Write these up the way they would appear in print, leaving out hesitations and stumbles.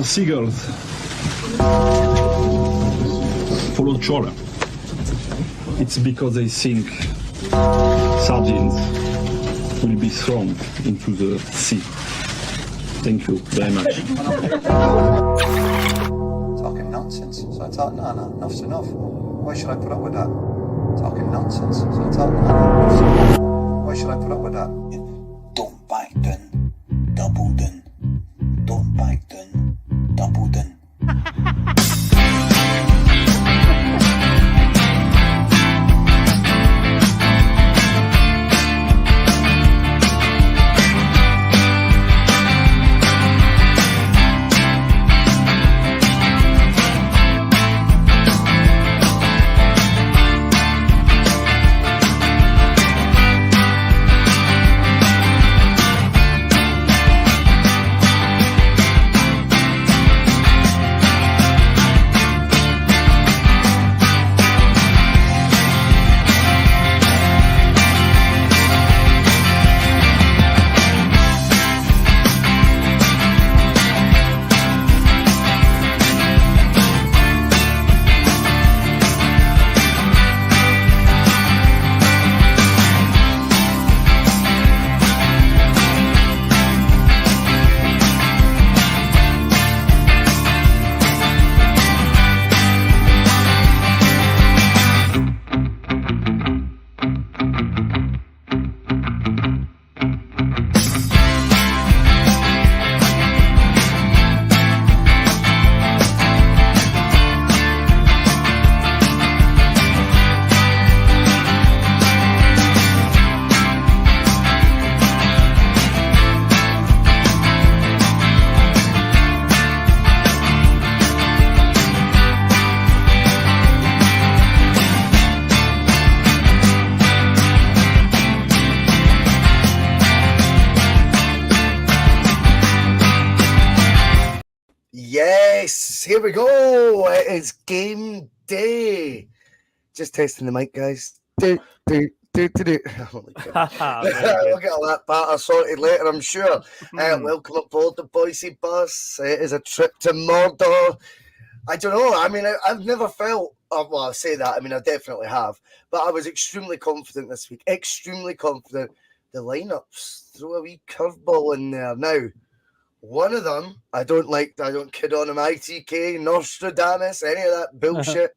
seagulls follow trawler. It's because they think sardines will be thrown into the sea. Thank you very much. Talking nonsense. So I thought, no, enough's enough. Why should I put up with that? Talking nonsense. So I thought, no, enough's enough. Why should I put up with that? Don't back down, double down. Don't back down, double down. Here we go. It is game day. Just testing the mic, guys. We'll get all that patter sorted later, I'm sure. Welcome aboard the Boise bus. It is a trip to Mordor. I don't know. I mean, I've never felt. Well, I say that. I mean, I definitely have. But I was extremely confident this week. Extremely confident. The lineups throw a wee curveball in there now. One of them, I don't kid on him, ITK, Nostradamus, any of that bullshit.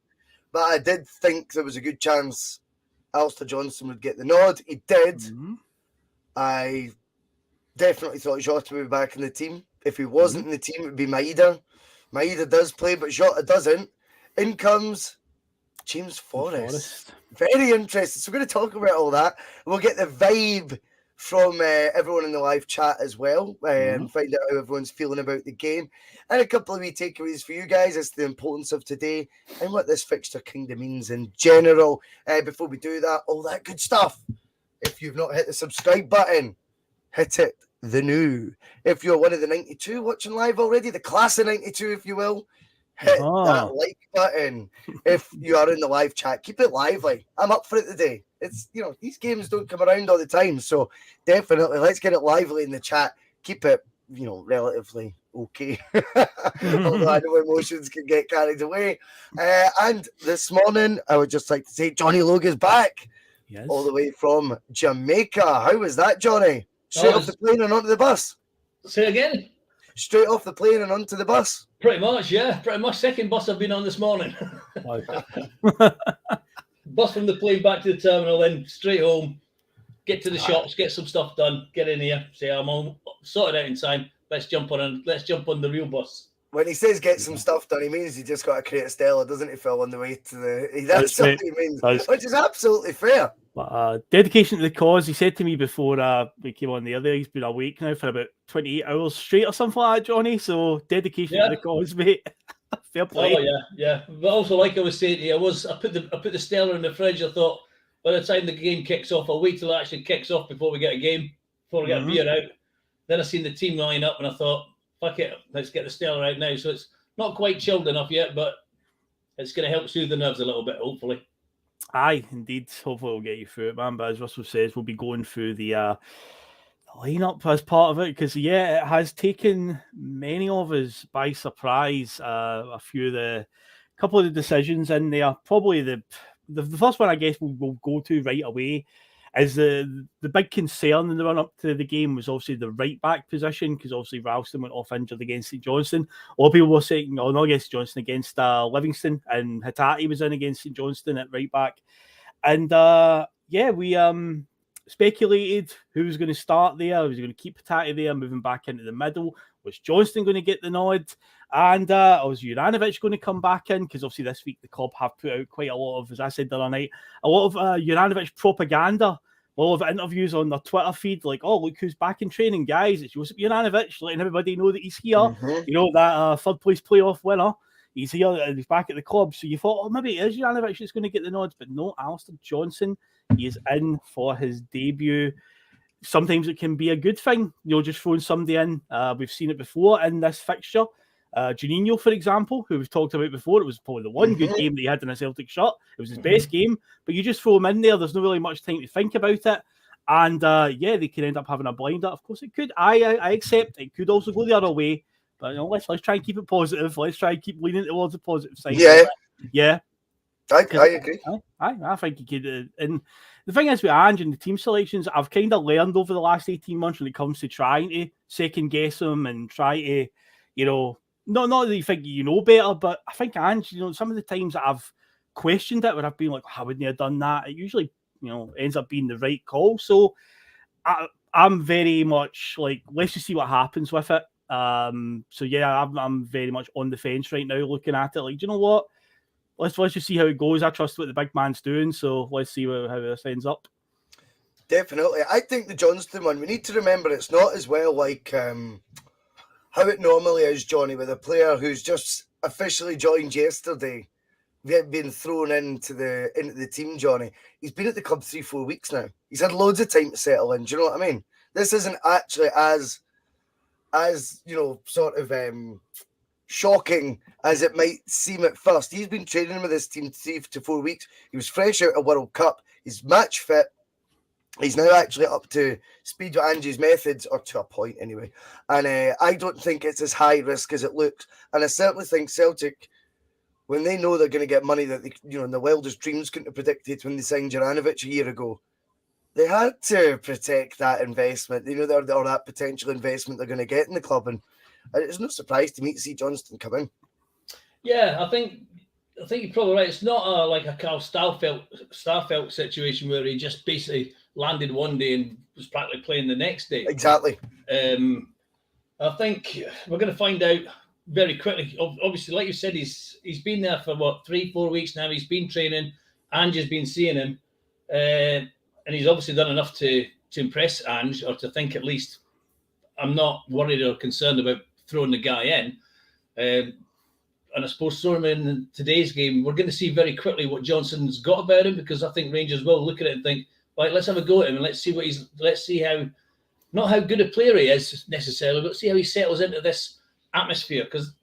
But I did think there was a good chance Alistair Johnston would get the nod. He did. Mm-hmm. I definitely thought Jota would be back in the team. If he wasn't in the team, it would be Maeda. Maeda does play, but Jota doesn't. In comes James Forrest. Very interesting. So we're going to talk about all that. We'll get the vibe from everyone in the live chat as well, and find out how everyone's feeling about the game, and a couple of wee takeaways for you guys as to the importance of today and what this fixture kingdom means in general. Before we do that, all that good stuff. If you've not hit the subscribe button, hit it the new. If you're one of the 92 watching live already, the class of 92, if you will, hit that like button. If you are in the live chat, keep it lively. I'm up for it today. It's, these games don't come around all the time, so definitely let's get it lively in the chat. Keep it, relatively okay. Although I know emotions can get carried away. And this morning, I would just like to say Johnny Logan's back, all the way from Jamaica. How was that, Johnny? Straight off the plane and onto the bus? Say again? Straight off the plane and onto the bus? Pretty much, yeah. Pretty much. Second bus I've been on this morning. Bus from the plane back to the terminal, then straight home, get to the shops, get some stuff done, get in here, say I'm all sorted out in time. Let's jump on the real bus. When he says get some stuff done, he means he just got to create a Stella, doesn't he, Phil, on the way to the... That's what he means, which is absolutely fair. But dedication to the cause. He said to me before we came on the other, he's been awake now for about 28 hours straight or something like that, Johnny. So dedication to the cause, mate. Fair play. Oh yeah. But also, like I was saying to you, I put the Stella in the fridge. I thought by the time the game kicks off, I'll wait till it actually kicks off before we get a game, before we get a beer out. Then I seen the team line up, and I thought, fuck it, let's get the Stella out now. So it's not quite chilled enough yet, but it's going to help soothe the nerves a little bit, hopefully. Aye, indeed. Hopefully we'll get you through it, man. But as Russell says, we'll be going through the lineup as part of it, because it has taken many of us by surprise. A couple of the decisions in there. Probably the first one I guess we'll go to right away is the big concern in the run up to the game was obviously the right back position, because obviously Ralston went off injured against St Johnstone. A lot of people were saying, no, not against Johnstone, against Livingston, and Hattati was in against St Johnstone at right back. And we speculated who was going to start there. Was going to keep Hattati there, moving back into the middle? Was Johnstone going to get the nod? And was Juranovic going to come back in? Because obviously this week the club have put out quite a lot of, as I said the other night, a lot of Juranovic propaganda, a lot of interviews on their Twitter feed, like, oh, look who's back in training, guys. It's Josip Juranovic, letting everybody know that he's here. You know, that third place playoff winner. He's here and he's back at the club. So you thought, oh, maybe it is Juranovic that's going to get the nods. But no, Alistair Johnson, he is in for his debut. Sometimes it can be a good thing, just throwing somebody in. We've seen it before in this fixture. Juninho, for example, who we've talked about before, it was probably the one good game that he had in a Celtic shirt. It was his best game, but you just throw him in there. There's not really much time to think about it. And they could end up having a blinder. Of course, it could. I accept it could also go the other way. But let's try and keep it positive. Let's try and keep leaning towards the positive side. Yeah. I agree. I think you could. And the thing is with Ange and the team selections, I've kind of learned over the last 18 months when it comes to trying to second guess them and try to, not that you think you know better, but I think Ange, some of the times that I've questioned it, where I've been like, I wouldn't have done that, it usually, ends up being the right call. So I'm very much like, let's just see what happens with it. I'm very much on the fence right now, looking at it like, do you know what? Let's just see how it goes. I trust what the big man's doing, so let's see how this ends up. Definitely. I think the Johnston one, we need to remember it's not as well like how it normally is, Johnny, with a player who's just officially joined yesterday, been thrown into the team, Johnny. He's been at the club 3-4 weeks now. He's had loads of time to settle in. Do you know what I mean? This isn't actually as sort of shocking as it might seem at first. He's been training with this team 3 to 4 weeks. He was fresh out of World Cup. He's match fit. He's now actually up to speed with Angie's methods, or to a point anyway. And I don't think it's as high risk as it looks. And I certainly think Celtic, when they know they're going to get money that they, in the wildest dreams couldn't have predicted when they signed Juranovic a year ago, they had to protect that investment. Or that potential investment they're going to get in the club. And it's no surprise to me to see Johnston come in. Yeah, I think you're probably right. It's not like a Carl Starfelt situation where he just basically landed one day and was practically playing the next day. Exactly. I think we're going to find out very quickly. Obviously, like you said, he's been there for 3-4 weeks now. He's been training. Ange has been seeing him, and he's obviously done enough to impress Ange, or to think at least, I'm not worried or concerned about throwing the guy in. And I suppose throwing him in today's game, we're going to see very quickly what Johnson's got about him, because I think Rangers will look at it and think, right, let's have a go at him and let's see how, not how good a player he is necessarily, but see how he settles into this atmosphere. Because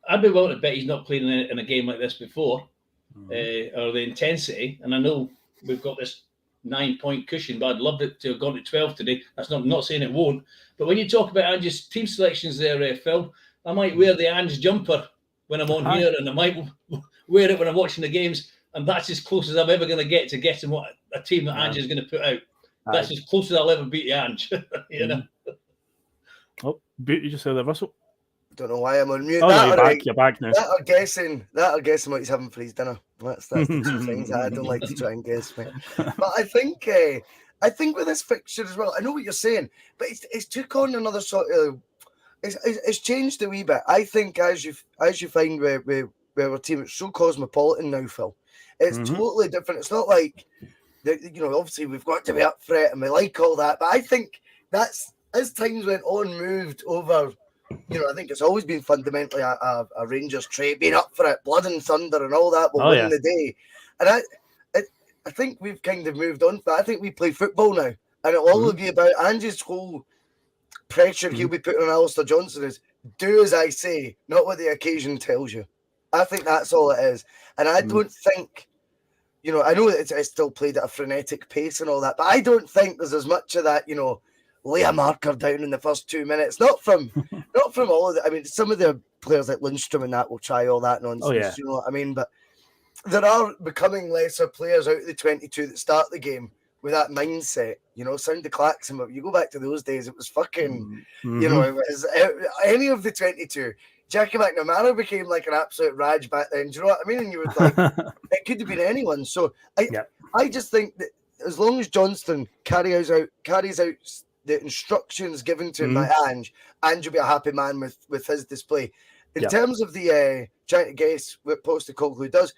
I'd be willing to bet he's not played in a game like this before, or the intensity. And I know we've got this 9-point cushion, but I'd love it to have gone to 12 today. That's not saying it won't. But when you talk about Ange's team selections there, Phil, I might wear the Ange jumper when I'm on here, and I might wear it when I'm watching the games, and that's as close as I'm ever going to get to getting what a team that Ange is going to put out. That's as close as I'll ever be to Ange. Oh, you just said that, Russell. Don't know why I'm on mute. Oh, no, you're back now. That are guessing what he's having for his dinner. That's the two things that I don't like to try and guess, mate. But I think with this fixture as well, I know what you're saying, but it's took on another sort of. It's changed a wee bit. I think as you find where our team, it's so cosmopolitan now, Phil. It's totally different. It's not like obviously we've got to be up for it and we like all that, but I think that's, as times went on, moved over. I think it's always been fundamentally a Rangers trait, being up for it, blood and thunder and all that will win the day. And I think we've kind of moved on, but I think we play football now, and it'll all be about Ange's whole pressure he'll be putting on Alistair Johnson is do as I say, not what the occasion tells you. I think that's all it is. And I don't think, I know that it's still played at a frenetic pace and all that, but I don't think there's as much of that, lay a marker down in the first 2 minutes. Not from all of the, I mean, some of the players like Lundstrom and that will try all that nonsense. Oh, yeah. You know what I mean? But there are becoming lesser players out of the 22 that start the game with that mindset. You know, sound the klaxon. But you go back to those days, it was fucking, you know, it was any of the 22. Jackie McNamara became like an absolute Raj back then. Do you know what I mean? And you would like, it could have been anyone. So I just think that as long as Johnston carries out the instructions given to him by Ange will be a happy man with his display. In terms of the trying to guess what Postecoglou does,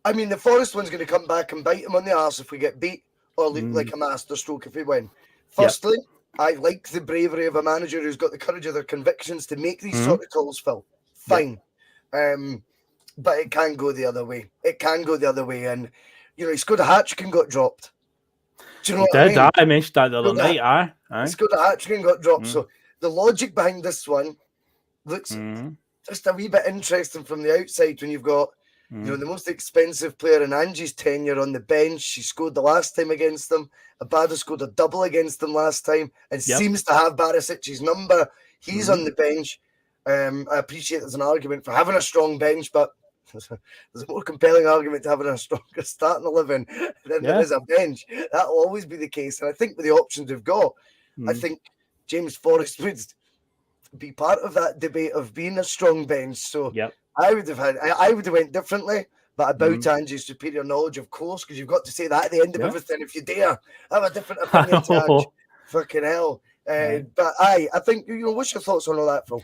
I mean, the Forest one's going to come back and bite him on the arse if we get beat, or like a masterstroke if we win. Firstly, I like the bravery of a manager who's got the courage of their convictions to make these sort of calls, Phil. Fine. But it can go the other way. It can go the other way. And, you know, he scored a hat-trick and got dropped. Do you know what I mean? I mentioned that the other night. He scored a hat-trick and got dropped. So the logic behind this one looks just a wee bit interesting from the outside when you've got, you know, the most expensive player in Angie's tenure on the bench. She scored the last time against them. Abada scored a double against them last time and seems to have Barisic's number. He's on the bench. I appreciate there's an argument for having a strong bench, but there's a more compelling argument to having a stronger starting 11 than there is a bench. That will always be the case. And I think with the options we've got, I think James Forrest would be part of that debate of being a strong bench. So I would have went differently, but I bow to Angie's superior knowledge, of course, because you've got to say that at the end of everything. If you dare have a different opinion to Ange, fucking hell. But I think, you know, what's your thoughts on all that, Phil?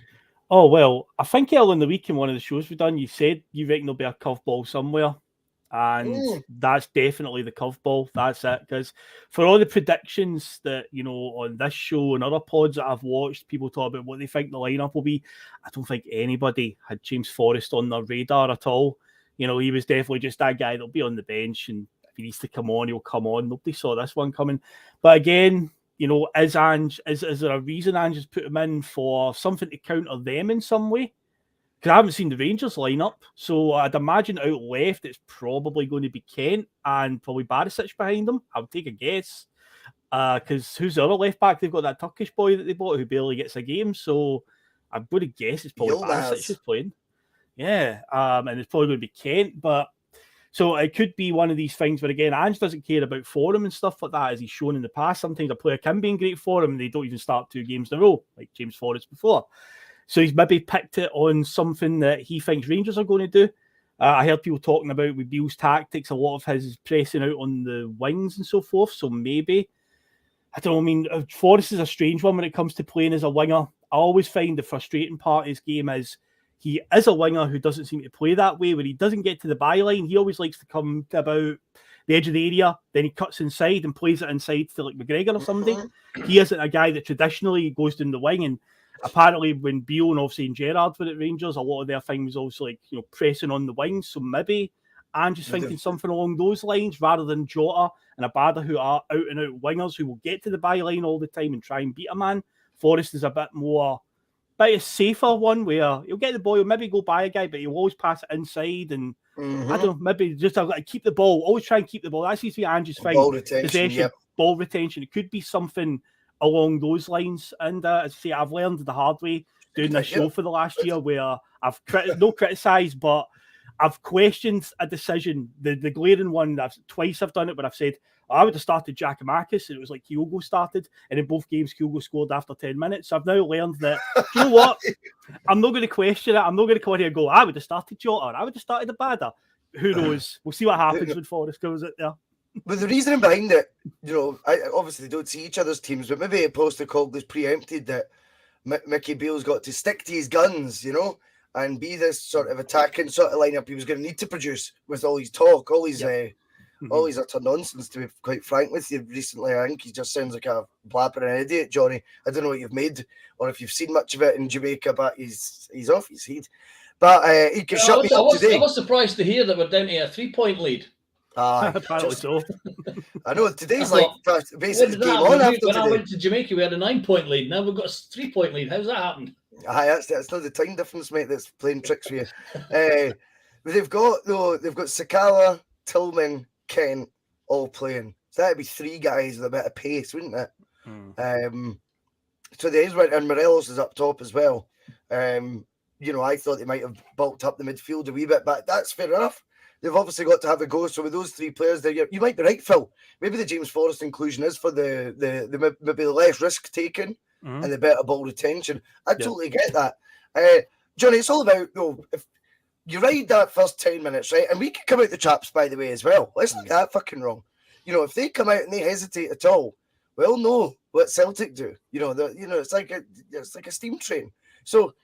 Oh, well, I think earlier in the week in one of the shows we've done, you said you reckon there'll be a curveball somewhere. And that's definitely the curveball. That's it. Because for all the predictions that, you know, on this show and other pods that I've watched, people talk about what they think the lineup will be. I don't think anybody had James Forrest on their radar at all. You know, he was definitely just that guy that'll be on the bench. And if he needs to come on, he'll come on. Nobody saw this one coming. But again, you know, is there a reason Ange has put him in for something to counter them in some way? Because I haven't seen the Rangers lineup, so I'd imagine out left it's probably going to be Kent and probably Barisic behind them. I would take a guess. Because who's the other left back? They've got that Turkish boy that they bought who barely gets a game, so I'm going to guess it's probably Barisic who's playing. Yeah, and it's probably going to be Kent, but so it could be one of these things where, again, Ange doesn't care about form and stuff like that, as he's shown in the past. Sometimes a player can be in great form and they don't even start 2 games in a row, like James Forrest before. So he's maybe picked it on something that he thinks Rangers are going to do. I heard people talking about with Beale's tactics, a lot of his pressing out on the wings and so forth. So maybe, I don't know, I mean, Forrest is a strange one when it comes to playing as a winger. I always find the frustrating part of his game is he is a winger who doesn't seem to play that way. When he doesn't get to the byline, he always likes to come to about the edge of the area, then he cuts inside and plays it inside to like McGregor or somebody. He isn't a guy that traditionally goes down the wing, and apparently when Beale and obviously and Gerrard were at Rangers, a lot of their thing was also like, you know, pressing on the wings. So maybe I'm just thinking something along those lines rather than Jota and Abada, who are out and out wingers who will get to the byline all the time and try and beat a man. Forrest is a bit a safer one where he'll get the ball, he'll maybe go by a guy, but he'll always pass it inside. And I don't know, maybe just I've got to keep the ball, always try and keep the ball. That seems to be Ange's thing. Ball retention, possession, ball retention. It could be something along those lines. And as I say, I've learned the hard way doing this show for the last year where I've criticised, but I've questioned a decision. The glaring one, twice I've done it, but I've said, I would have started Giakoumakis, and it was like Kyogo started, and in both games, Kyogo scored after 10 minutes. So I've now learned that, do you know what? I'm not going to question it. I'm not going to come here and go, I would have started Jota, or I would have started Abada. Who knows? We'll see what happens when Forrest goes out there. But the reasoning behind it, you know, obviously they don't see each other's teams, but maybe Postecoglou's preempted that Mickey Beale's got to stick to his guns, you know, and be this sort of attacking sort of lineup he was going to need to produce with all his talk, all his utter nonsense, to be quite frank with you. Recently, I think he just sounds like a blabbering idiot, Johnny. I don't know what you've made or if you've seen much of it in Jamaica, but he's off his head. But he can shut me up today. I was surprised to hear that we're down to a 3-point lead. Apparently so. I know today's like basically game on after when today. I went to Jamaica, we had a 9-point lead. Now we've got a 3-point lead. How's that happened? That's still the time difference, mate. That's playing tricks for you. But they've got Sakala, Tillman, Kent all playing. So that'd be 3 guys with a bit of pace, wouldn't it? So there is one, and Morelos is up top as well. I thought they might have bulked up the midfield a wee bit, but that's fair enough. They've obviously got to have a go. So with those three players there, you might be right, Phil. Maybe the James Forrest inclusion is for the maybe the less risk taken and the better ball retention. I totally get that. Johnny, it's all about if you ride that first 10 minutes, right? And we can come out the traps, by the way, as well. Let's not get that fucking wrong. If they come out and they hesitate at all, we'll know what Celtic do. It's like a steam train. So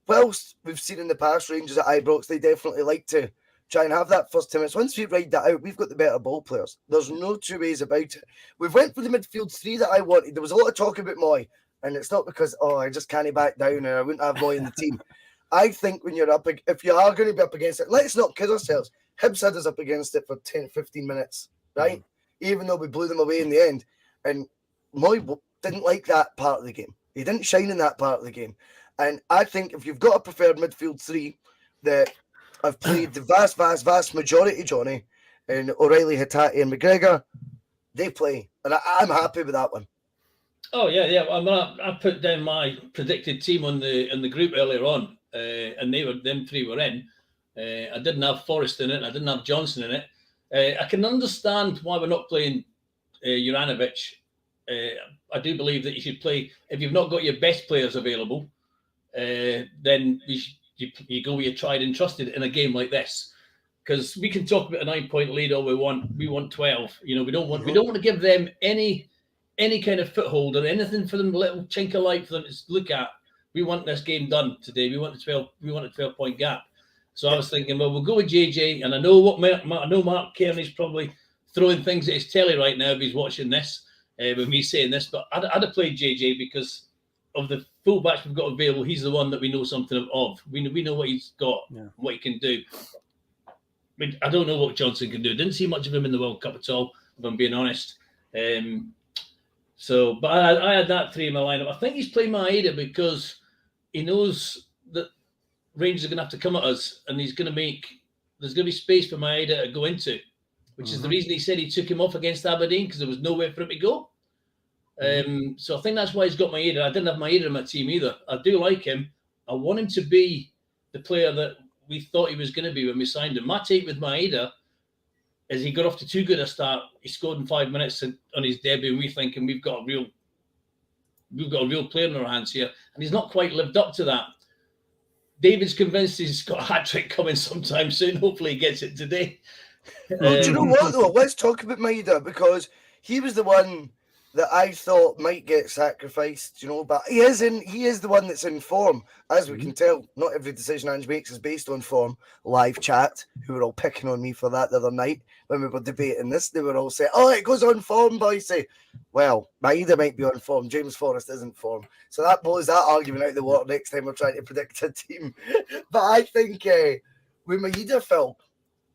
whilst we've seen in the past Rangers at Ibrox, they definitely like to try and have that first 10 minutes. Once we ride that out, we've got the better ball players. There's no two ways about it. We've went for the midfield three that I wanted. There was a lot of talk about Moy, and it's not because, I just can't back down and I wouldn't have Moy in the team. I think when you're if you are going to be up against it, let's not kid ourselves. Hibs had us up against it for 10, 15 minutes, right? Even though we blew them away in the end. And Moy didn't like that part of the game. He didn't shine in that part of the game. And I think if you've got a preferred midfield three that I've played the vast majority, Johnny, and O'Reilly, Hatate, and McGregor, they play. And I'm happy with that one. Oh, yeah. I put down my predicted team on the group earlier on, and them three were in. I didn't have Forrest in it. I didn't have Johnson in it. I can understand why we're not playing Juranovic. I do believe that you should play, if you've not got your best players available, then you go with your tried and trusted in a game like this, because we can talk about a 9-point lead all we want 12. We don't want to give them any kind of foothold or anything for them, a little chink of light for them to look at. We want this game done today. We want a 12-point gap. So I was thinking, well, we'll go with JJ, and I know Mark Kearney's probably throwing things at his telly right now if he's watching this with me saying this, but I'd have played JJ because of the fullbacks we've got available. He's the one that we know something of. We know what he's got, what he can do. I don't know what Johnson can do. Didn't see much of him in the World Cup at all, if I'm being honest. But I had that three in my lineup. I think he's playing Maeda because he knows that Rangers are going to have to come at us, and there's going to be space for Maeda to go into, which is the reason he said he took him off against Aberdeen, because there was nowhere for him to go. So I think that's why he's got Maeda. I didn't have Maeda in my team either. I do like him. I want him to be the player that we thought he was going to be when we signed him. My take with Maeda is he got off to too good a start. He scored in 5 minutes on his debut, and we're thinking we've got a real player in our hands here, and he's not quite lived up to that. David's convinced he's got a hat-trick coming sometime soon. Hopefully he gets it today. Do you know what, though? Let's talk about Maeda, because he was the one that I thought might get sacrificed, but he is the one that's in form, as we can tell. Not every decision Ange makes is based on form. Live chat, who were all picking on me for that the other night when we were debating this, they were all saying, it goes on form, boys. Say, well, Maeda might be on form, James Forrest isn't form. So that blows that argument out of the water next time we're trying to predict a team. But I think with Maeda, Phil,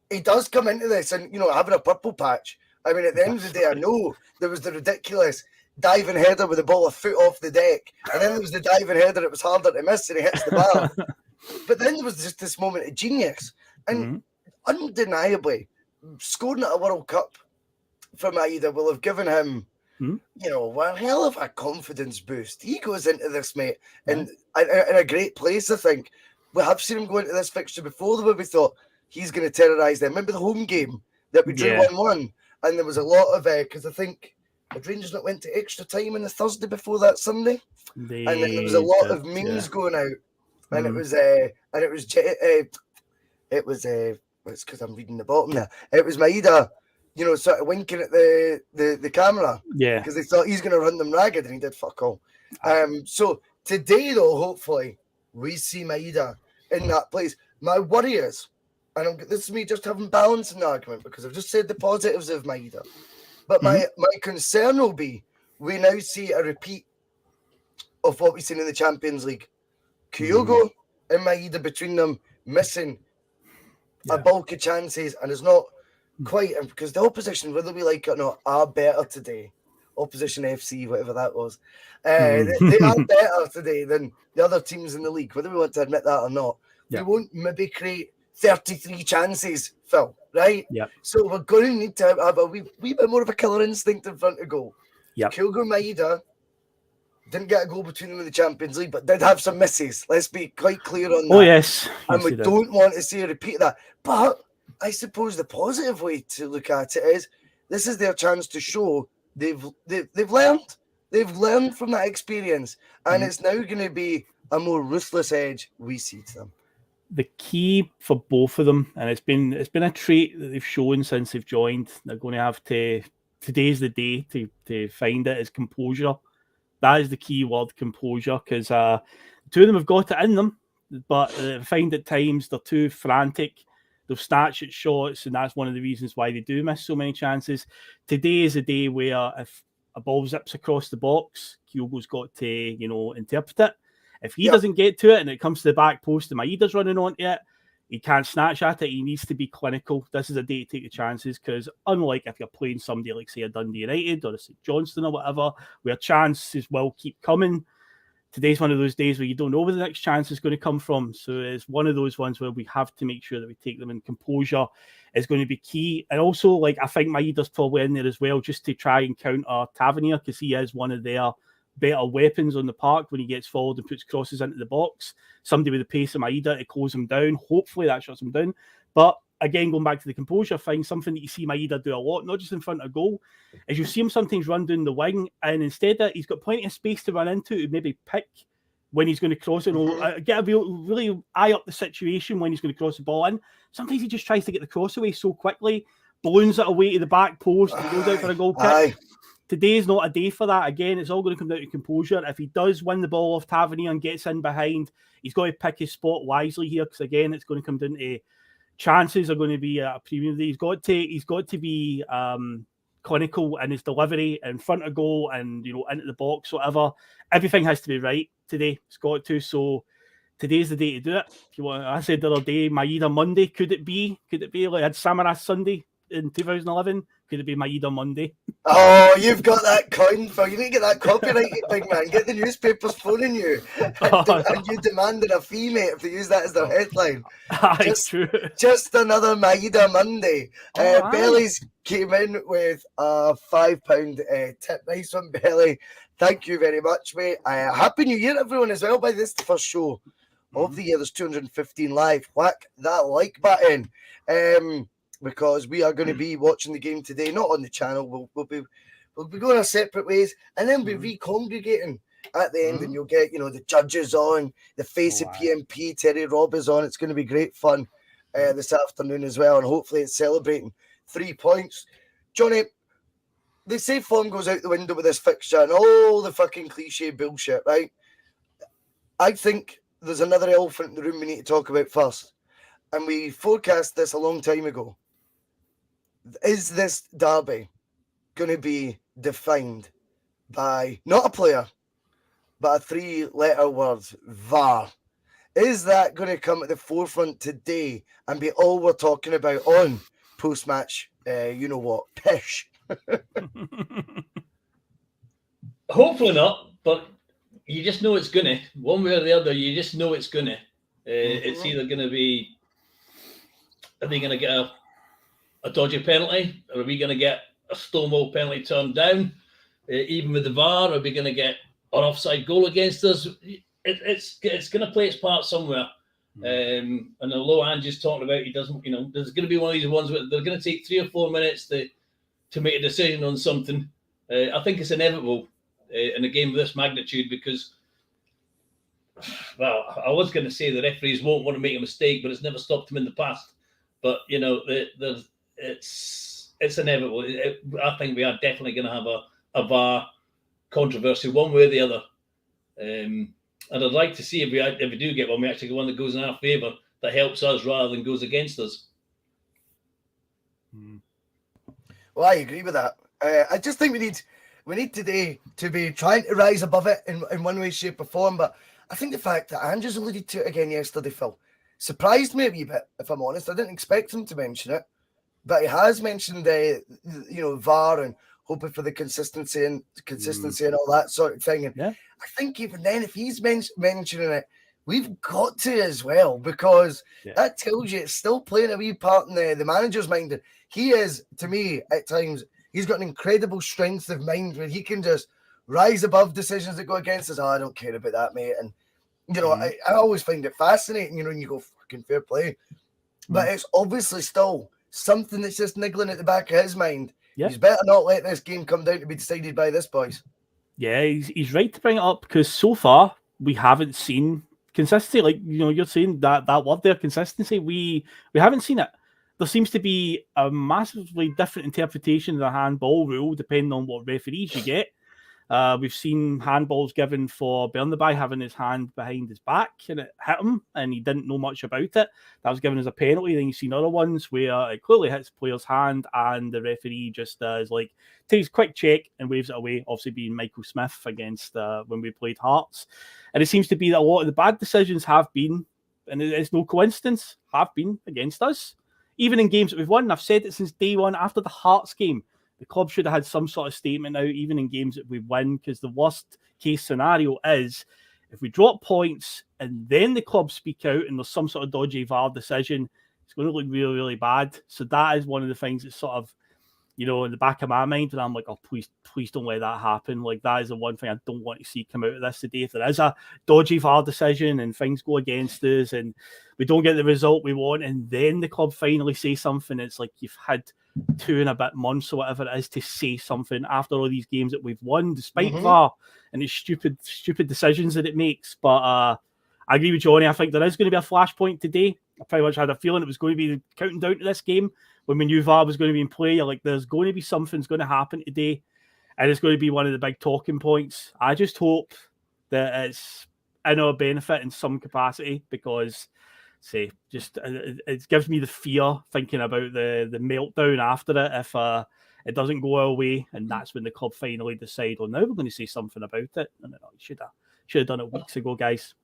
he does come into this and, having a purple patch. I mean, at the end of the day, I know there was the ridiculous diving header with the ball a foot off the deck. And then there was the diving header that was harder to miss and he hits the bar. But then there was just this moment of genius. And undeniably, scoring at a World Cup from Maeda will have given him, a hell of a confidence boost. He goes into this, mate, in a great place, I think. We have seen him go into this fixture before, where we thought he's going to terrorise them. Remember the home game that we drew 1-1? And there was a lot of, because I think the Rangers not went to extra time on the Thursday before that Sunday. And then there was a lot of memes going out. And it was it's because I'm reading the bottom there. It was Maeda, sort of winking at the camera. Yeah. Because they thought he's going to run them ragged, and he did fuck all. So today, though, hopefully, we see Maeda in that place. My worry is, and this is me just having balance in the argument, because I've just said the positives of Maeda. But my concern will be, we now see a repeat of what we've seen in the Champions League. Kyogo and Maeda between them missing a bulk of chances, and it's not quite, because the opposition, whether we like it or not, are better today. Opposition FC, whatever that was. They are better today than the other teams in the league, whether we want to admit that or not. We won't maybe create 33 chances, Phil, right? Yeah. So we're going to need to have a wee bit more of a killer instinct in front of goal. Yeah. Kyogo Maeda Didn't get a goal between them in the Champions League, but did have some misses. Let's be quite clear on that. Oh, yes. And we he did. don't want to see a repeat of that. But I suppose the positive way to look at it is this is their chance to show they've learned. They've learned from that experience, and it's now going to be a more ruthless edge we see to them. The key for both of them, and it's been a trait that they've shown since they've joined, they're going to have to, today's the day to find it, is composure. That is the key word, composure, because the two of them have got it in them, but I find at times they're too frantic. They'll snatch at shots, and that's one of the reasons why they do miss so many chances. Today is a day where if a ball zips across the box, Kyogo's got to, interpret it. If he doesn't get to it and it comes to the back post and Maeda's running onto it, he can't snatch at it. He needs to be clinical. This is a day to take the chances, because unlike if you're playing somebody like, say, a Dundee United or a St Johnstone or whatever, where chances will keep coming, today's one of those days where you don't know where the next chance is going to come from. So it's one of those ones where we have to make sure that we take them, and composure is going to be key. And also, I think Maeda's probably in there as well, just to try and counter Tavernier, because he is one of their better weapons on the park when he gets forward and puts crosses into the box. Somebody with the pace of Maeda to close him down. Hopefully that shuts him down. But again, going back to the composure thing, something that you see Maeda do a lot, not just in front of goal, is you see him sometimes run down the wing, and instead that he's got plenty of space to run into to maybe pick when he's going to cross it, or get a really eye up the situation when he's going to cross the ball in. Sometimes he just tries to get the cross away so quickly, balloons it away to the back post, and goes out for a goal kick. Today's not a day for that. Again, it's all going to come down to composure. If he does win the ball off Tavernier and gets in behind, he's got to pick his spot wisely here, because again, it's going to come down to chances are going to be at a premium. He's got to be clinical in his delivery in front of goal and into the box, whatever. Everything has to be right today. It's got to. So today's the day to do it. If you want, I said the other day, Maeda Monday. Could it be like I had Samaras Sunday in 2011? Could it be Maeda Monday? Oh, you've got that coin, Phil. You need to get that copyright, big man. Get the newspapers phoning you. And you demanded a fee, mate, if they use that as their headline. True. Just another Maeda Monday. Belly's came in with a £5 tip. Nice one, Belly. Thank you very much, mate. Happy New Year, everyone, as well. By this first show of the year, there's 215 live. Whack that like button. Because we are going to be watching the game today, not on the channel. We'll be going our separate ways, and then we'll be recongregating at the end, and you'll get the judges on, the face of PMP, Terry Robb is on. It's going to be great fun this afternoon as well, and hopefully it's celebrating 3 points. Johnny, they say form goes out the window with this fixture and all the fucking cliche bullshit, right? I think there's another elephant in the room we need to talk about first, and we forecast this a long time ago. Is this derby going to be defined by not a player, but a 3-letter word, VAR? Is that going to come at the forefront today and be all we're talking about on post-match, pish? Hopefully not, but you just know it's going to. One way or the other, you just know it's going to. It's either going to be, are they going to get a dodgy penalty, or are we going to get a Stonewall penalty turned down? Even with the VAR, are we going to get an offside goal against us? It's going to play its part somewhere. And although Angie's talking about he doesn't, there's going to be one of these ones where they're going to take 3 or 4 minutes to make a decision on something. I think it's inevitable in a game of this magnitude, because, well, I was going to say the referees won't want to make a mistake, but it's never stopped them in the past. But it's inevitable. I think we are definitely going to have a VAR controversy one way or the other. And I'd like to see if we do get one, we actually get one that goes in our favour, that helps us rather than goes against us. Well, I agree with that. I just think we need today to be trying to rise above it in one way, shape, or form. But I think the fact that Andrews alluded to it again yesterday, Phil, surprised me a wee bit, if I'm honest. I didn't expect him to mention it, but he has mentioned VAR and hoping for the consistency and all that sort of thing. And I think even then, if he's mentioning it, we've got to as well, because that tells you it's still playing a wee part in the manager's mind. And he is, to me, at times, he's got an incredible strength of mind where he can just rise above decisions that go against us. Oh, I don't care about that, mate. And, you know, I always find it fascinating, you know, when you go, fucking fair play. But it's obviously still something that's just niggling at the back of his mind. Yeah. He's better not let this game come down to be decided by this, boys. Yeah, he's right to bring it up because so far we haven't seen consistency. Like, you know, you're saying that word there, consistency. We haven't seen it. There seems to be a massively different interpretation of the handball rule depending on what referees you get. We've seen handballs given for Bernabei having his hand behind his back and it hit him and he didn't know much about it. That was given as a penalty. Then you've seen other ones where it clearly hits the player's hand and the referee just does like takes a quick check and waves it away, obviously being Michael Smith against when we played Hearts. And it seems to be that a lot of the bad decisions have been, and it's no coincidence, have been against us. Even in games that we've won, I've said it since day one after the Hearts game. The club should have had some sort of statement out, even in games that we win, because the worst case scenario is if we drop points and then the club speak out and there's some sort of dodgy VAR decision, it's going to look really, really bad. So that is one of the things that's sort of, you know, in the back of my mind, and I'm like, oh, please don't let that happen. Like, that is the one thing I don't want to see come out of this today. If there is a dodgy VAR decision and things go against us and we don't get the result we want, and then the club finally say something, it's like you've had 2 and a bit months or whatever it is to say something after all these games that we've won, despite VAR and its stupid decisions that it makes. But I agree with Johnny. I think there is going to be a flashpoint today. I pretty much had a feeling it was going to be counting down to this game when we knew VAR was going to be in play. You're like, there's going to be something's going to happen today, and it's going to be one of the big talking points. I just hope that it's in our benefit in some capacity, because it gives me the fear thinking about the meltdown after it if it doesn't go our way, and that's when the club finally decide, well, now we're going to say something about it. And should have done it weeks ago, guys.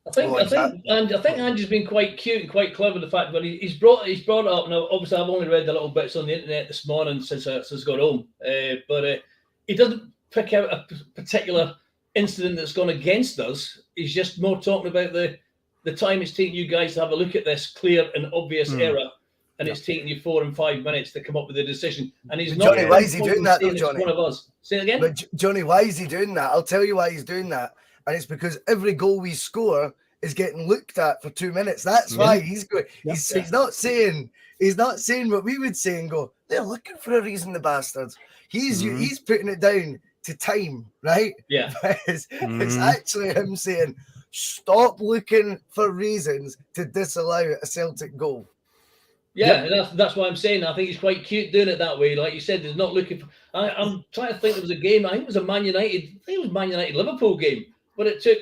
I think Andrew's been quite cute and quite clever. The fact that he's brought it up. Now, obviously, I've only read the little bits on the internet this morning since I got home, but he doesn't pick out a particular incident that's gone against us. He's just more talking about the time it's taken you guys to have a look at this clear and obvious error, and it's taken you 4 and 5 minutes to come up with a decision. And he's not. Johnny, why is he doing that, though, Johnny? One of us. Say it again. But Johnny, why is he doing that? I'll tell you why he's doing that. And it's because every goal we score is getting looked at for 2 minutes. That's why he's going. He's not saying what we would say and go, they're looking for a reason, the bastards. He's putting it down to time, right? Yeah. It's actually him saying, stop looking for reasons to disallow a Celtic goal. Yeah, that's why I'm saying I think he's quite cute doing it that way. Like you said, there's not looking for. I'm trying to think. There was a game. I think it was a Man United Liverpool game, but it took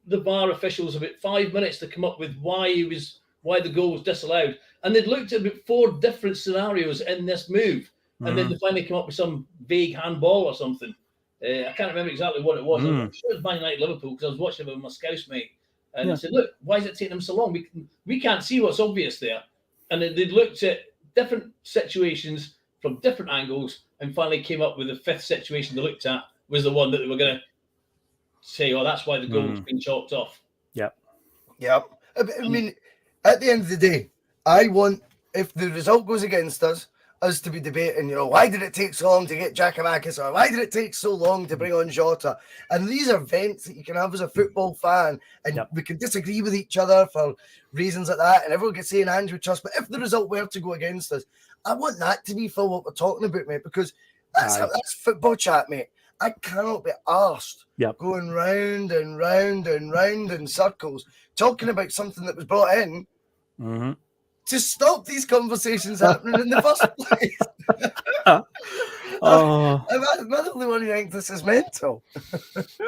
the VAR officials about 5 minutes to come up with why the goal was disallowed, and they'd looked at about 4 different scenarios in this move, and then they finally come up with some vague handball or something. I can't remember exactly what it was. I'm sure it was Man United Liverpool because I was watching it with my Scouse mate, and I said, "Look, why is it taking them so long? We can't see what's obvious there." And they'd looked at different situations from different angles, and finally came up with the 5th situation they looked at was the one that they were going to say, "Oh, that's why the goal's been chalked off." Yep. I mean, at the end of the day, I want, if the result goes against us to be debating, you know, why did it take so long to get Giakoumakis, or why did it take so long to bring on Jota? And these are vents that you can have as a football fan, and we can disagree with each other for reasons like that, and everyone can say an Andrew Trust, but if the result were to go against us, I want that to be for what we're talking about, mate, because that's football chat, mate. I cannot be arsed going round and round and round in circles talking about something that was brought in to stop these conversations happening in the first place. Am I the only one who thinks this is mental?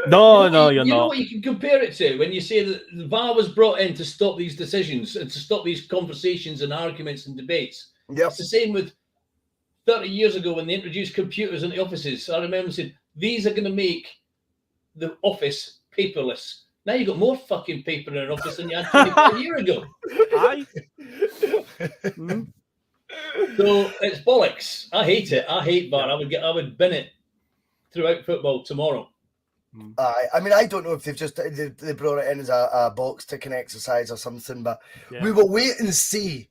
No, you're not. You know what you can compare it to when you say that the VAR was brought in to stop these decisions and to stop these conversations and arguments and debates. It's the same with 30 years ago when they introduced computers in the offices. I remember saying, these are going to make the office paperless. Now you've got more fucking paper in an office than you had 25 years ago. Aye. So it's bollocks. I hate it. I hate VAR. I would bin it throughout football tomorrow. I mean, I don't know if they brought it in as a box ticking exercise or something, but we will wait and see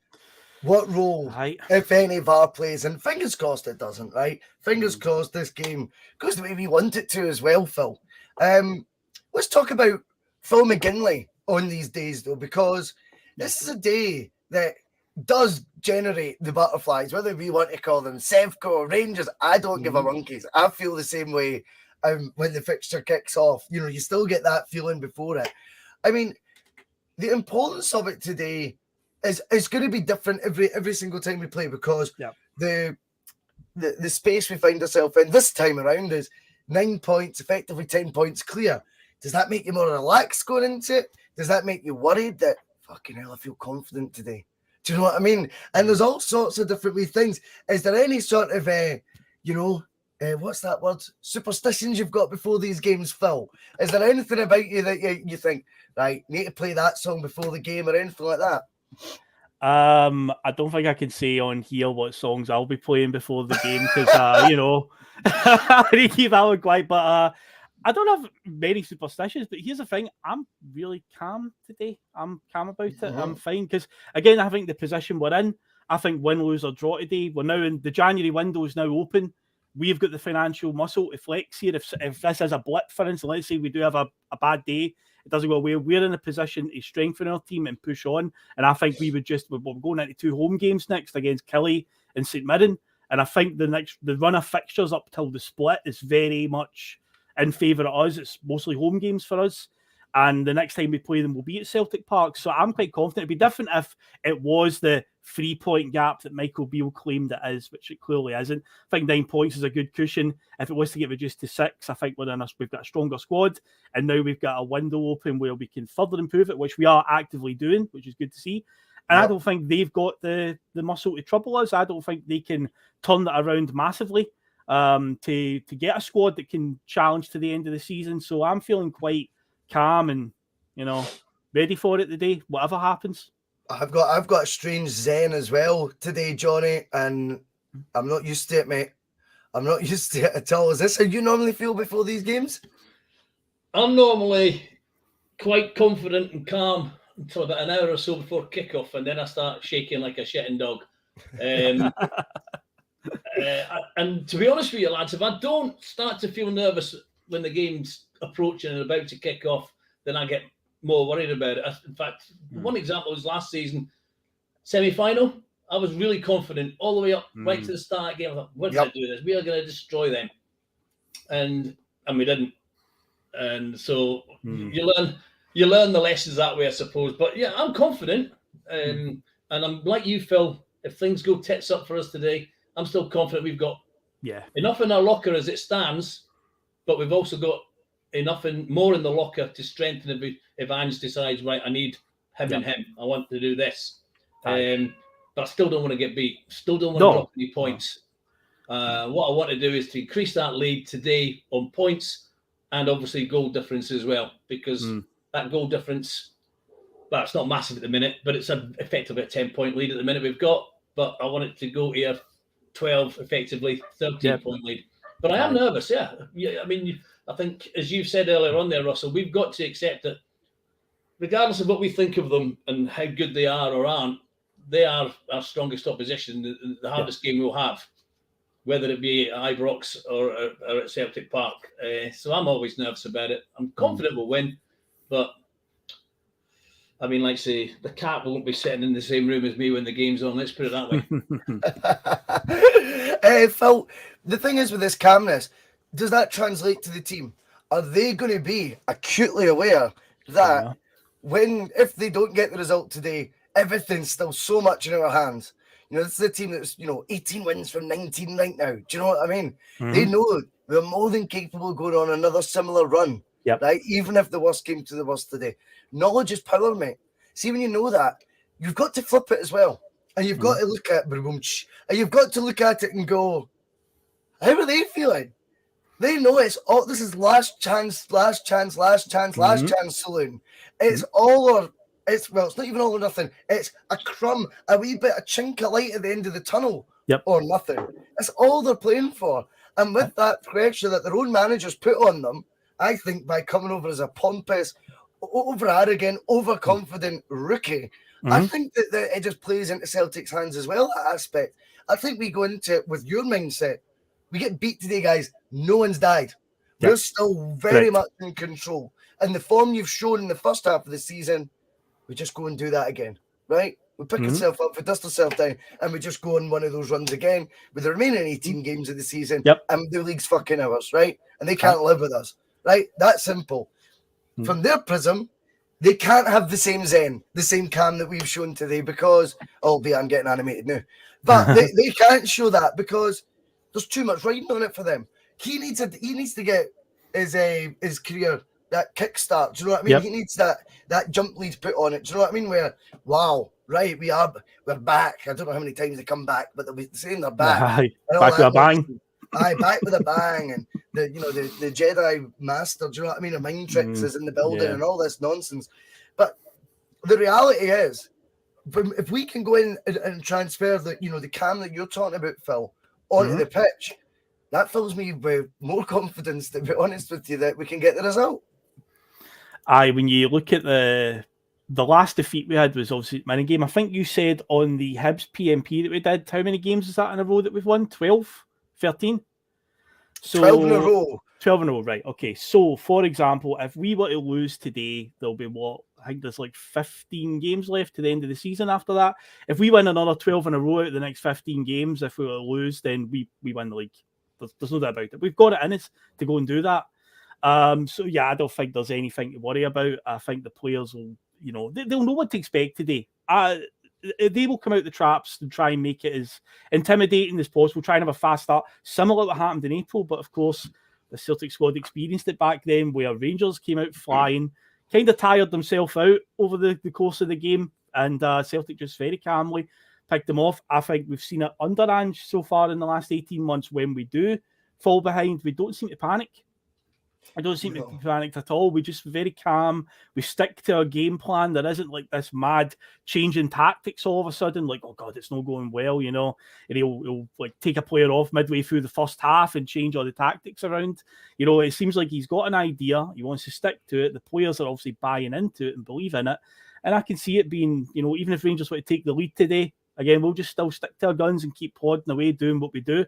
what role, Right. if any, VAR plays, and fingers crossed it doesn't, right? Fingers crossed this game goes the way we want it to as well, Phil. Let's talk about Phil McGinley on these days, though, because this is a day that does generate the butterflies, whether we want to call them Sevco or Rangers. I don't give a monkeys. I feel the same way when the fixture kicks off. You know, you still get that feeling before it. I mean, the importance of it today is going to be different every single time we play, because the space we find ourselves in this time around is 9 points, effectively 10 points clear. Does that make you more relaxed going into it? Does that make you worried that, fucking hell, I feel confident today? Do you know what I mean? And there's all sorts of different wee things. Is there any sort of, what's that word? Superstitions you've got before these games, Phil? Is there anything about you that you think, right, need to play that song before the game or anything like that? I don't think I can say on here what songs I'll be playing before the game because, I need to keep that one quiet. But I don't have many superstitions. But here's the thing: I'm really calm today. I'm calm about it. I'm fine because, again, I think the position we're in. I think win, lose or draw today. We're now in the January window is now open. We've got the financial muscle to flex here. If this is a blip, for instance, let's say we do have a bad day. It doesn't go away. We're in a position to strengthen our team and push on. And I think we're going into 2 home games next against Killie and St Mirren. And I think the run of fixtures up till the split is very much in favour of us. It's mostly home games for us. And the next time we play them will be at Celtic Park. So I'm quite confident. It'd be different if it was the 3-point gap that Michael Beale claimed it is, which it clearly isn't. I think 9 points is a good cushion. If it was to get reduced to 6, I think we've got a stronger squad. And now we've got a window open where we can further improve it, which we are actively doing, which is good to see. And I don't think they've got the muscle to trouble us. I don't think they can turn that around massively to get a squad that can challenge to the end of the season. So I'm feeling quite calm and, ready for it today, whatever happens. I've got a strange zen as well today, Johnny, and I'm not used to it, mate. I'm not used to it at all. Is this how you normally feel before these games? I'm normally quite confident and calm until about an hour or so before kickoff, and then I start shaking like a shitting dog. And to be honest with you, lads, if I don't start to feel nervous when the game's approaching and about to kick off, then I get more worried about it. In fact, one example was last season, semi-final. I was really confident all the way up right to the start of the game. I thought, we're going to do this. We are going to destroy them. And we didn't. And so you learn the lessons that way, I suppose. But yeah, I'm confident. And I'm like you, Phil. If things go tits up for us today, I'm still confident we've got enough in our locker as it stands, but we've also got enough more in the locker to strengthen if Ange decides, right, I need him and him. I want to do this. But I still don't want to get beat. Still don't want to drop any points. What I want to do is to increase that lead today on points and obviously goal difference as well, because that goal difference, well, it's not massive at the minute, but it's effectively a 10-point lead at the minute we've got. But I want it to go to a 12, effectively 13-point lead. But I am nervous, yeah. I mean, I think, as you've said earlier on there, Russell, we've got to accept that regardless of what we think of them and how good they are or aren't, they are our strongest opposition, the hardest game we'll have, whether it be at Ibrox or at Celtic Park. So I'm always nervous about it. I'm confident we'll win, but I mean, like say, the cat won't be sitting in the same room as me when the game's on. Let's put it that way. Phil, the thing is with this calmness, does that translate to the team? Are they going to be acutely aware that if they don't get the result today, everything's still so much in our hands? This is a team that's, 18 wins from 19 right now. Do you know what I mean? They know we're more than capable of going on another similar run, right? Even if the worst came to the worst today. Knowledge is power, mate. See, when you know that, you've got to flip it as well. And you've got to look at it, and you've got to look at it and go, how are they feeling? They know this is last chance saloon. It's all or it's not even all or nothing. It's a crumb, a wee bit of chink of light at the end of the tunnel, or nothing. That's all they're playing for. And with that pressure that their own managers put on them, I think by coming over as a pompous, over arrogant, overconfident rookie, I think that it just plays into Celtic's hands as well, that aspect. I think we go into it with your mindset. We get beat today, guys. No one's died. Yep. We're still very much in control. And the form you've shown in the first half of the season, we just go and do that again, right? We pick ourselves up, we dust ourselves down, and we just go on one of those runs again with the remaining 18 games of the season, and the league's fucking ours, right? And they can't live with us, right? That's simple. From their prism, they can't have the same zen, the same calm that we've shown today because, albeit I'm getting animated now, but they can't show that because there's too much riding on it for them. He needs to get his career, that kickstart. Do you know what I mean? He needs that jump lead put on it. Do you know what I mean? Where, wow, right, we're back. I don't know how many times they come back, but they'll be saying they're back. Back with a bang. Aye, back with a bang, and the Jedi Master. Do you know what I mean? A mind tricks is in the building and all this nonsense. But the reality is, if we can go in and transfer the calm that you're talking about, Phil, onto the pitch, that fills me with more confidence, to be honest with you, that we can get the result. Aye, when you look at the last defeat we had was obviously mini game. I think you said on the Hibs PMP that we did, how many games is that in a row that we've won? 12? 13? So 12 in a row. 12 in a row, right. Okay, so for example, if we were to lose today, there'll be I think there's like 15 games left to the end of the season after that. If we win another 12 in a row out of the next 15 games, if we were to lose, then we win the league. There's no doubt about it. We've got it in us to go and do that. So yeah, I don't think there's anything to worry about. I think the players will, they'll know what to expect today. They will come out the traps and try and make it as intimidating as possible, try and have a fast start, similar to what happened in April. But of course, the Celtic squad experienced it back then, where Rangers came out flying, kind of tired themselves out over the course of the game, and Celtic just very calmly picked them off. I think we've seen it under Ange so far in the last 18 months. When we do fall behind, we don't seem to panic. I don't seem to be panicked at all. We just very calm. We stick to our game plan. There isn't like this mad change in tactics all of a sudden, like, oh God, it's not going well, and he'll like take a player off midway through the first half and change all the tactics around. It seems like he's got an idea. He wants to stick to it. The players are obviously buying into it and believe in it. And I can see it being, even if Rangers want to take the lead today, again, we'll just still stick to our guns and keep plodding away, doing what we do,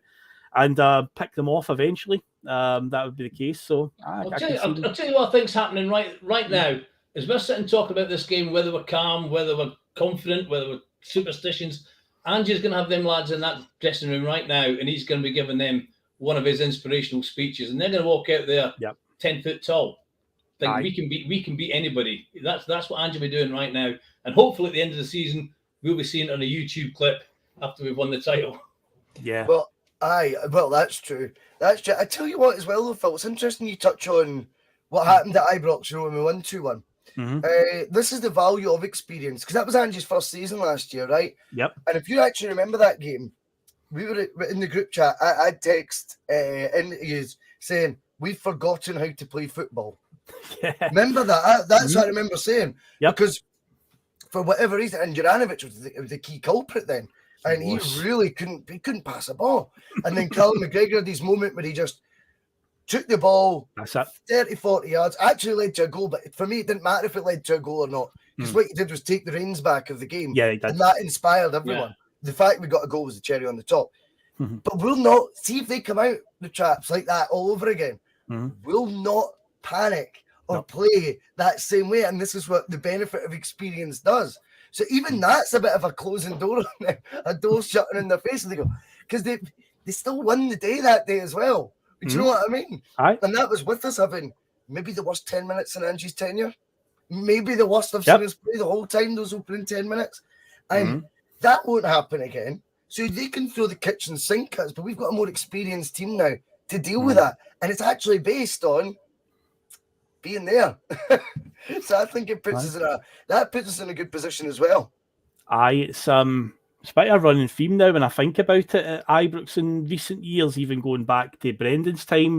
and pick them off eventually. That would be the case. So I'll tell you what I think's happening right now is we're sitting talking about this game, whether we're calm, whether we're confident, whether we're superstitions. Ange's going to have them lads in that dressing room right now, and he's going to be giving them one of his inspirational speeches, and they're going to walk out there 10 foot tall. Think we can beat anybody. That's what Ange will be doing right now, and hopefully at the end of the season we'll be seeing it on a YouTube clip after we've won the title. Yeah. Well, that's true. That's true. I tell you what, as well, though, Phil, it's interesting you touch on what happened at Ibrox, when we won 2-1. This is the value of experience, because that was Ange's first season last year, right? Yep. And if you actually remember that game, we were in the group chat. I'd text interviews saying, we've forgotten how to play football. Yeah. Remember that? That's what I remember saying. Yep. Because for whatever reason, and Juranovic was the key culprit then. And he really couldn't pass a ball. And then Callum McGregor had this moment where he just took the ball 30, 40 yards, actually led to a goal. But for me, it didn't matter if it led to a goal or not. Because what he did was take the reins back of the game. Yeah, he did. And that inspired everyone. The fact we got a goal was the cherry on the top. But we'll not, see if they come out the traps like that all over again, we'll not panic or play that same way. And this is what the benefit of experience does. So even that's a bit of a closing door, a door shutting in their face. And they go, because they still won the day that day as well. Do you know what I mean? Aye. And that was with us having maybe the worst 10 minutes in Ange's tenure. Maybe the worst I've seen us play the whole time, those opening 10 minutes. And that won't happen again. So they can throw the kitchen sink at us, but we've got a more experienced team now to deal with that. And it's actually based on being there. So I think it puts us in a good position as well. It's quite a running theme now when I think about it at Ibrox in recent years, even going back to Brendan's time.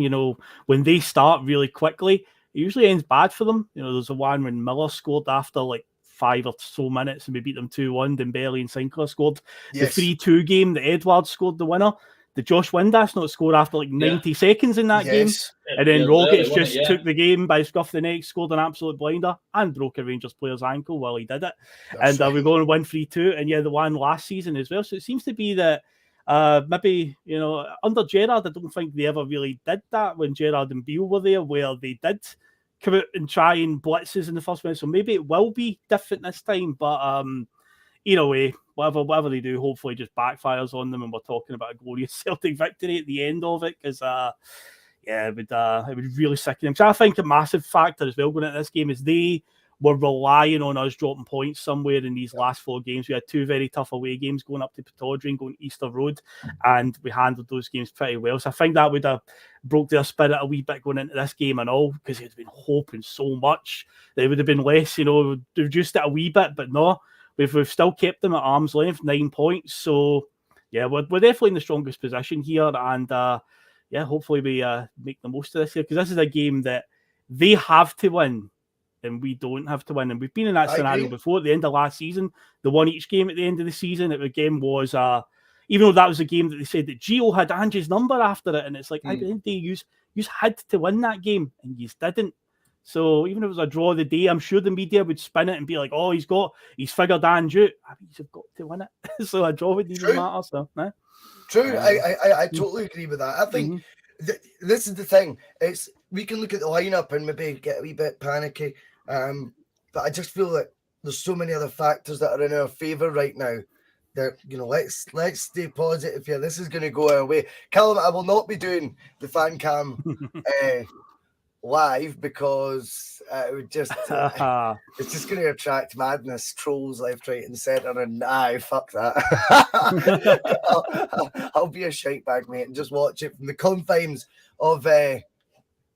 When they start really quickly, it usually ends bad for them. There's a one when Miller scored after like 5 or so minutes and we beat them 2-1. Dembele and Sinclair scored the 3-2 game that Edwards scored the winner. Did Josh Windass not score after like 90 seconds in that game? And then Rogic just took the game by the scruff of the neck, scored an absolute blinder, and broke a Rangers player's ankle while he did it. That's and we're going to win 3-2. And the one last season as well. So it seems to be that maybe, under Gerrard, I don't think they ever really did that when Gerrard and Beale were there, where they did come out and try and blitzes in the first minute. So maybe it will be different this time. But either way, whatever they do, hopefully just backfires on them, and we're talking about a glorious Celtic victory at the end of it, because it would really sicken them. So I think a massive factor as well going into this game is they were relying on us dropping points somewhere in these last 4 games. We had 2 very tough away games going up to PATTER and going Easter Road, and we handled those games pretty well. So I think that would have broke their spirit a wee bit going into this game and all, because they'd been hoping so much that it would have been less, reduced it a wee bit, but no. We've still kept them at arm's length, 9 points. So, we're definitely in the strongest position here. And, hopefully we make the most of this here, because this is a game that they have to win and we don't have to win. And we've been in that scenario before at the end of last season. They won each game at the end of the season. The game was, even though that was a game that they said that Gio had Ange's number after it. And it's like, at the end of the day, you had to win that game and you didn't. So even if it was a draw of the day, I'm sure the media would spin it and be like, "Oh, he's figured Ange out. I mean, he's got to win it." So a draw wouldn't even matter. So, True. I totally agree with that. I think this is the thing. We can look at the lineup and maybe get a wee bit panicky, but I just feel that there's so many other factors that are in our favour right now. That let's stay positive here. This is going to go our way. Callum, I will not be doing the fan cam. Live, because it would just it's just going to attract madness, trolls left, right and centre, and fuck that. I'll be a shite bag, mate, and just watch it from the confines of the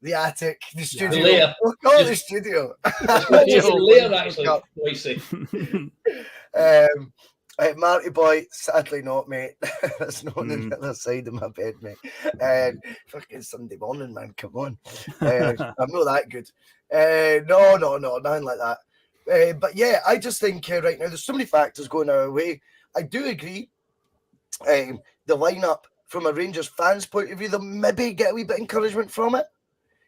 attic, the studio. The studio. It's a lair, actually. Marty boy, sadly not, mate. That's not on the other side of my bed, mate. Fucking Sunday morning, man. Come on. I'm not that good. No, nothing like that. But I just think right now there's so many factors going our way. I do agree. The lineup from a Rangers fans' point of view, they'll maybe get a wee bit of encouragement from it.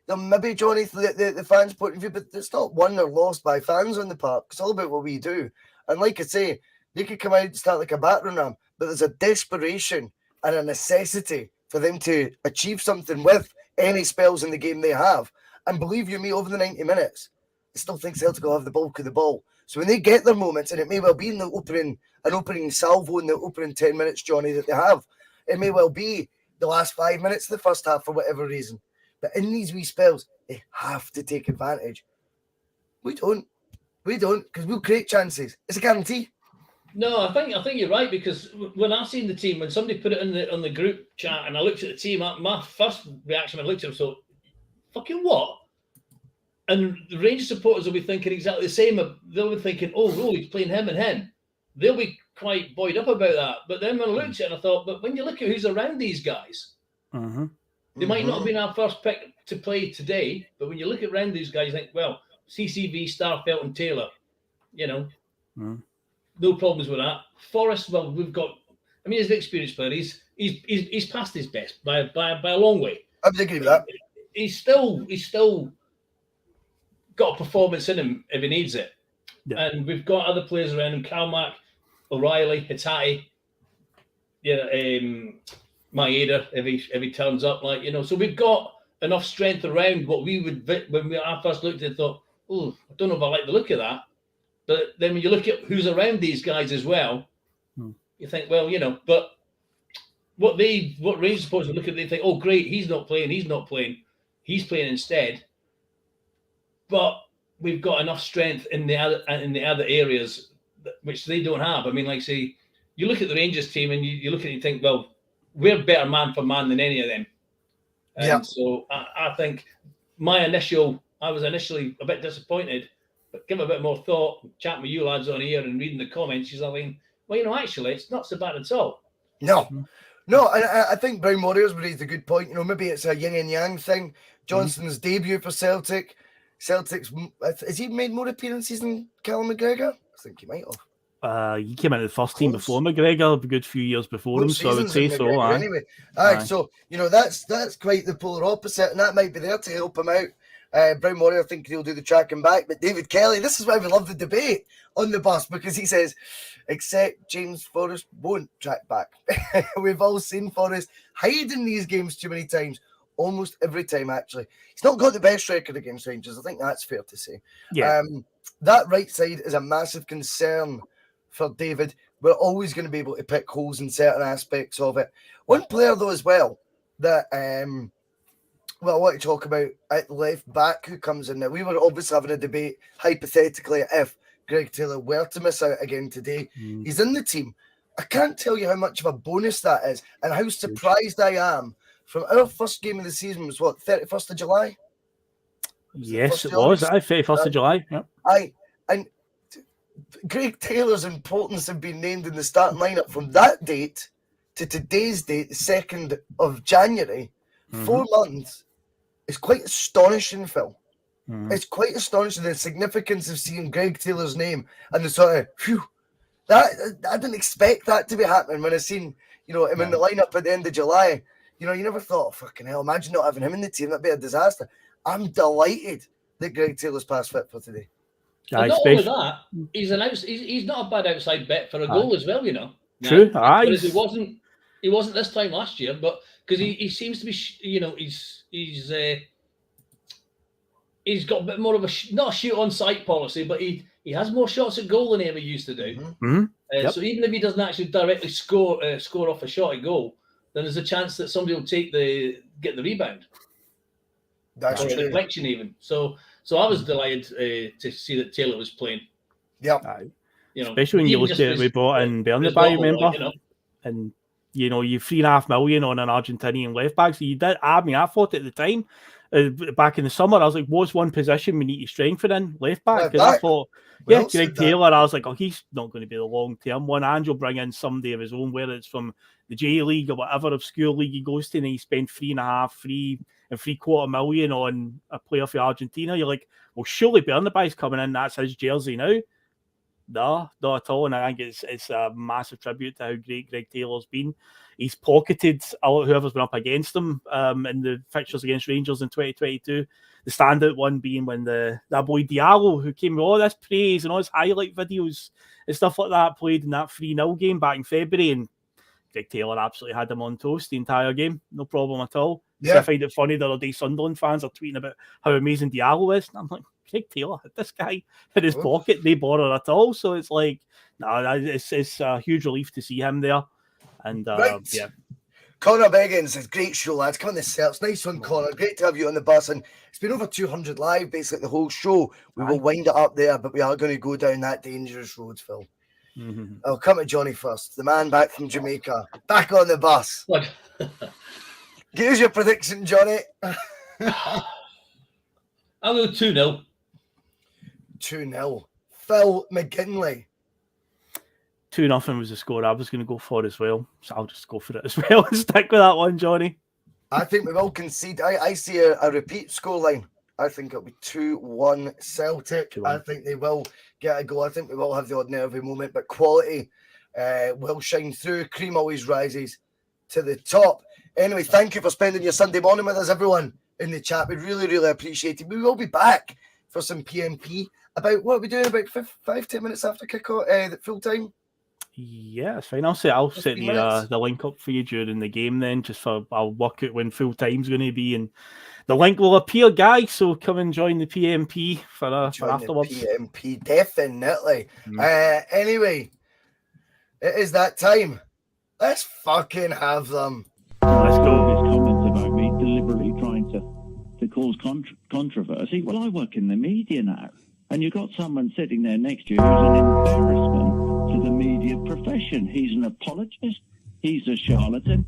They'll maybe, Johnny, the fans' point of view, but it's not won or lost by fans on the park. It's all about what we do. And like I say, they could come out and start like a battering ram, but there's a desperation and a necessity for them to achieve something with any spells in the game they have. And believe you me, over the 90 minutes, I still think Celtic will have the bulk of the ball. So when they get their moments, and it may well be in the opening salvo in the opening 10 minutes, Johnny, that they have, it may well be the last 5 minutes of the first half for whatever reason. But in these wee spells, they have to take advantage. We don't, because we'll create chances. It's a guarantee. No, I think you're right, because when I seen the team, when somebody put it on the group chat and I looked at the team, my first reaction when I looked at them, so fucking what? And the Rangers supporters will be thinking exactly the same. They'll be thinking, oh, he's playing him and him. They'll be quite buoyed up about that. But then when I looked at it, I thought, but when you look at who's around these guys, they might not have been our first pick to play today, but when you look around these guys, you think, well, CCV, Starfelt and Taylor, no problems with that. Forrest, well, we've got. I mean, he's an experienced player. He's past his best by a long way. I would agree with that. He's still got a performance in him if he needs it. Yeah. And we've got other players around him: Kalmak, O'Reilly, Hitati, Maeda if he turns up, So we've got enough strength around what we would when I first looked at it. Thought, oh, I don't know if I like the look of that. But then when you look at who's around these guys as well, you think, well, but what Rangers supposed to look at, they think, oh, great, he's not playing, he's playing instead. But we've got enough strength in the other areas which they don't have. I mean, like say, you look at the Rangers team and you look at it and you think, well, we're better man for man than any of them. And so I think I was initially a bit disappointed. But give it a bit more thought, chatting with you lads on here and reading the comments, she's like, well, actually, it's not so bad at all. No, and I think Brown Warriors raised a good point. Maybe it's a yin and yang thing. Johnston's debut for Celtic's, has he made more appearances than Callum McGregor? I think he might have. He came into the first team before McGregor, a good few years before him, so I would say so. Anyway, so that's quite the polar opposite, and that might be there to help him out. Brown Warrior think he'll do the tracking back, but David Kelly, this is why we love the debate on the bus, because he says, except James Forrest won't track back. We've all seen Forrest hide in these games too many times, almost every time actually. He's not got the best record against Rangers, I think that's fair to say. Yeah. That right side is a massive concern for David. We're always going to be able to pick holes in certain aspects of it. One player though as well that I want to talk about at left back who comes in now. We were obviously having a debate, hypothetically, if Greg Taylor were to miss out again today. He's in the team. I can't tell you how much of a bonus that is and how surprised I am. From our first game of the season was, 31st of July? Yes, it was. 31st of July. Yep. And Greg Taylor's importance of being named in the starting lineup from that date to today's date, the 2nd of January, 4 months, is quite astonishing, Phil. It's quite astonishing, the significance of seeing Greg Taylor's name and the sort of, I didn't expect that to be happening when I seen, him in the lineup at the end of July. You never thought, fucking hell, imagine not having him in the team. That'd be a disaster. I'm delighted that Greg Taylor's past fit for today. Not only that, he's not a bad outside bet for a goal as well, True. Whereas he wasn't this time last year, but because he seems to be, he's got a bit more of not a shoot on sight policy, but he has more shots at goal than he ever used to do. So even if he doesn't actually directly score off a shot at goal, then there's a chance that somebody will get the rebound. That's true. A deflection even. So I was delighted to see that Taylor was playing. Yeah. Especially when you look at we brought in Bernabeu, remember? And you 3.5 million on an Argentinian left back. So you did. I thought at the time, back in the summer, I was like, what's one position we need to strengthen in? Left back. Because I thought, Greg Taylor, I was like, he's not going to be the long-term one. And you'll bring in somebody of his own, whether it's from the J League or whatever obscure league he goes to, and he spent 3.25 million on a player for Argentina. You're like, well, surely Bernabeu's coming in. That's his jersey now. No, not at all. And I think it's a massive tribute to how great Greg Taylor's been. He's pocketed whoever's been up against him in the fixtures against Rangers in 2022. The standout one being when that boy Diallo, who came with all this praise and all his highlight videos and stuff like that, played in that 3-0 game back in February, and Greg Taylor absolutely had him on toast the entire game. No problem at all. Yeah. So I find it funny the other day Sunderland fans are tweeting about how amazing Diallo is. And I'm like, Greg Taylor had this guy in his pocket, no bother at all. So it's like, it's a huge relief to see him there. And yeah. Connor Beggins says, great show, lads. Come on, this Celts. Nice one, Connor. Great to have you on the bus. And it's been over 200 live, basically, the whole show. We will wind it up there, but we are going to go down that dangerous road, Phil. I'll come to Johnny first. The man back from Jamaica. Back on the bus. Give us your prediction, Johnny. I'll go 2-0. 2-0. Phil McGinley. 2-0 was the score I was going to go for as well. So I'll just go for it as well and stick with that one, Johnny. I think we will concede. I see a repeat scoreline. I think it'll be 2-1 Celtic. 2-1. I think they will get a goal. I think we will have the odd nervy moment, but quality will shine through. Cream always rises to the top. Anyway, thank you for spending your Sunday morning with us, everyone in the chat. We really, really appreciate it. We will be back for some PMP. What are we doing? About 5-10 minutes after kick-off, the full time? Yeah, it's fine. I'll set the link up for you during the game then. I'll work out when full time's going to be, and the link will appear, guys. So come and join the PMP for afterwards. The PMP, definitely. Anyway, it is that time. Let's fucking have them. Let's go. His comments about me deliberately trying to cause controversy. Well, I work in the media now, and you've got someone sitting there next to you who's an embarrassment to the media profession. He's an apologist. He's a charlatan.